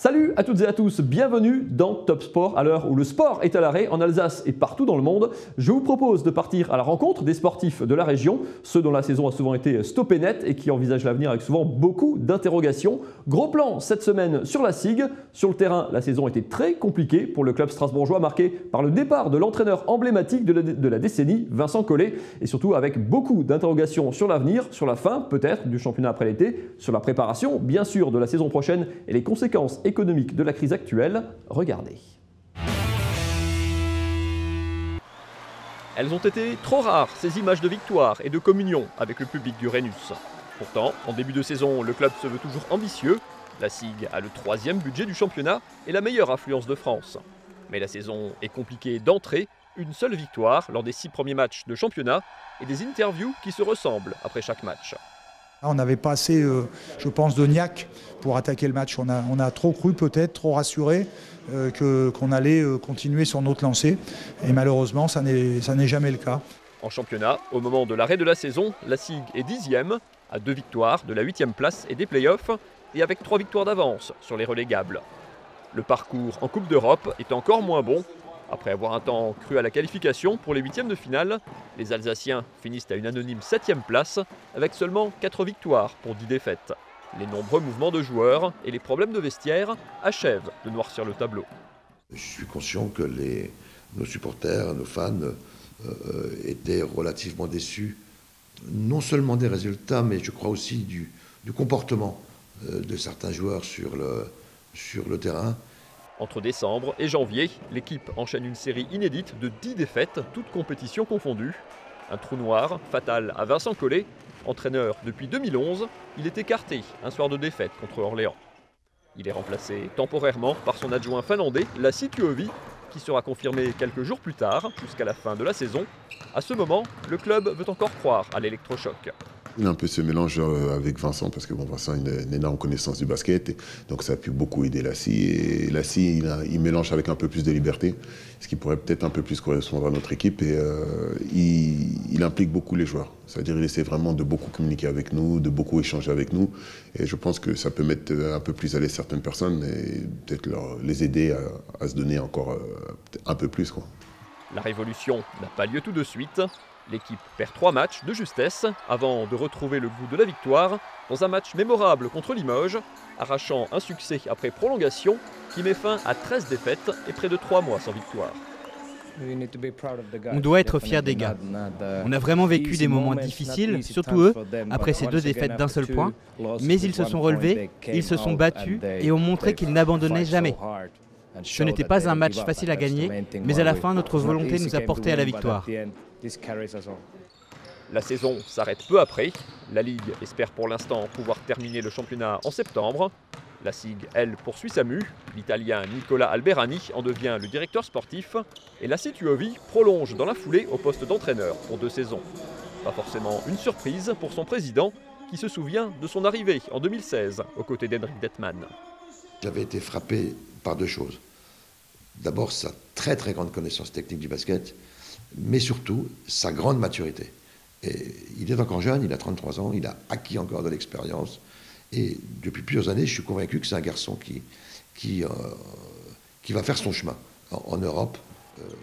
Salut à toutes et à tous, bienvenue dans Top Sport. À l'heure où le sport est à l'arrêt en Alsace et partout dans le monde, je vous propose de partir à la rencontre des sportifs de la région, ceux dont la saison a souvent été stoppée net et qui envisagent l'avenir avec souvent beaucoup d'interrogations. Gros plan cette semaine sur la SIG. Sur le terrain, la saison était très compliquée pour le club strasbourgeois, marqué par le départ de l'entraîneur emblématique de la décennie, Vincent Collet, et surtout avec beaucoup d'interrogations sur l'avenir, sur la fin peut-être du championnat après l'été, sur la préparation bien sûr de la saison prochaine et les conséquences économique de la crise actuelle, regardez. Elles ont été trop rares, ces images de victoire et de communion avec le public du Rhenus. Pourtant, en début de saison, le club se veut toujours ambitieux. La SIG a le 3e budget du championnat et la meilleure affluence de France. Mais la saison est compliquée d'entrée, une seule victoire lors des 6 premiers matchs de championnat et des interviews qui se ressemblent après chaque match. On n'avait pas assez, je pense, de niaque pour attaquer le match. On a trop cru peut-être, trop rassuré qu'on allait continuer sur notre lancée. Et malheureusement, ça n'est jamais le cas. En championnat, au moment de l'arrêt de la saison, la SIG est 10e, à 2 victoires de la 8e place et des playoffs, et avec 3 victoires d'avance sur les relégables. Le parcours en Coupe d'Europe est encore moins bon. Après avoir un temps cru à la qualification pour les 8e de finale, les Alsaciens finissent à une anonyme 7e place avec seulement 4 victoires pour 10 défaites. Les nombreux mouvements de joueurs et les problèmes de vestiaire achèvent de noircir le tableau. Je suis conscient que nos supporters, nos fans étaient relativement déçus, non seulement des résultats, mais je crois aussi du comportement de certains joueurs sur le terrain. Entre décembre et janvier, l'équipe enchaîne une série inédite de 10 défaites, toutes compétitions confondues. Un trou noir fatal à Vincent Collet. Entraîneur depuis 2011, il est écarté un soir de défaite contre Orléans. Il est remplacé temporairement par son adjoint finlandais, Lassi Tuovi, qui sera confirmé quelques jours plus tard, jusqu'à la fin de la saison. À ce moment, le club veut encore croire à l'électrochoc. Il y a un peu ce mélange avec Vincent, parce que Vincent a une énorme connaissance du basket, donc ça a pu beaucoup aider Lassi. Et Lassi, il mélange avec un peu plus de liberté, ce qui pourrait peut-être un peu plus correspondre à notre équipe. Et il implique beaucoup les joueurs. C'est-à-dire qu'il essaie vraiment de beaucoup communiquer avec nous, de beaucoup échanger avec nous. Et je pense que ça peut mettre un peu plus à l'aise certaines personnes et peut-être les aider à se donner encore un peu plus, quoi. La révolution n'a pas lieu tout de suite. L'équipe perd 3 matchs de justesse avant de retrouver le goût de la victoire dans un match mémorable contre Limoges, arrachant un succès après prolongation qui met fin à 13 défaites et près de 3 mois sans victoire. On doit être fiers des gars. On a vraiment vécu des moments difficiles, surtout eux, après ces 2 défaites d'un seul point, mais ils se sont relevés, ils se sont battus et ont montré qu'ils n'abandonnaient jamais. Ce n'était pas un match facile à gagner, mais à la fin, notre volonté nous a porté à la victoire. La saison s'arrête peu après. La Ligue espère pour l'instant pouvoir terminer le championnat en septembre. La SIG, elle, poursuit sa mue. L'Italien Nicola Alberani en devient le directeur sportif. Et Lassi Tuovi prolonge dans la foulée au poste d'entraîneur pour 2 saisons. Pas forcément une surprise pour son président, qui se souvient de son arrivée en 2016 aux côtés d'Henrik Detman. J'avais été frappé par 2 choses. D'abord, sa très très grande connaissance technique du basket, mais surtout sa grande maturité. Et il est encore jeune, il a 33 ans, il a acquis encore de l'expérience. Et depuis plusieurs années, je suis convaincu que c'est un garçon qui va faire son chemin en Europe.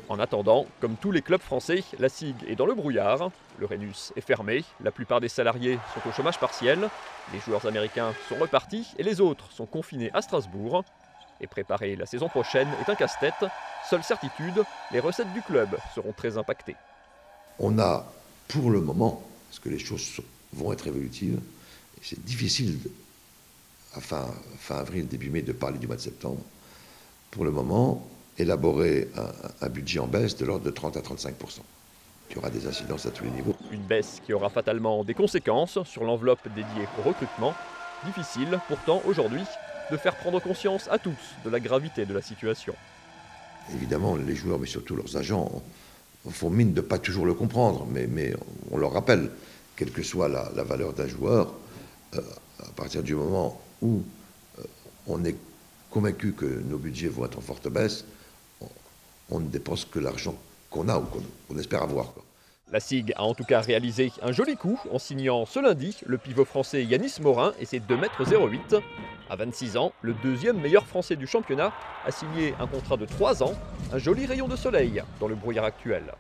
En attendant, comme tous les clubs français, la SIG est dans le brouillard. Le Rhenus est fermé, la plupart des salariés sont au chômage partiel, les joueurs américains sont repartis et les autres sont confinés à Strasbourg. Et préparer la saison prochaine est un casse-tête. Seule certitude, les recettes du club seront très impactées. On a, pour le moment, parce que les choses vont être évolutives, et c'est difficile à fin avril, début mai de parler du mois de septembre, pour le moment, élaborer un budget en baisse de l'ordre de 30 à 35%. Il y aura des incidences à tous les niveaux. Une baisse qui aura fatalement des conséquences sur l'enveloppe dédiée au recrutement. Difficile, pourtant, aujourd'hui, de faire prendre conscience à tous de la gravité de la situation. Évidemment, les joueurs, mais surtout leurs agents, font mine de ne pas toujours le comprendre, mais on leur rappelle, quelle que soit la valeur d'un joueur, à partir du moment où on est convaincu que nos budgets vont être en forte baisse, on ne dépense que l'argent qu'on a ou qu'on espère avoir, quoi. La SIG a en tout cas réalisé un joli coup en signant ce lundi le pivot français Yanis Morin et ses 2,08 m. À 26 ans, le deuxième meilleur français du championnat a signé un contrat de 3 ans, un joli rayon de soleil dans le brouillard actuel.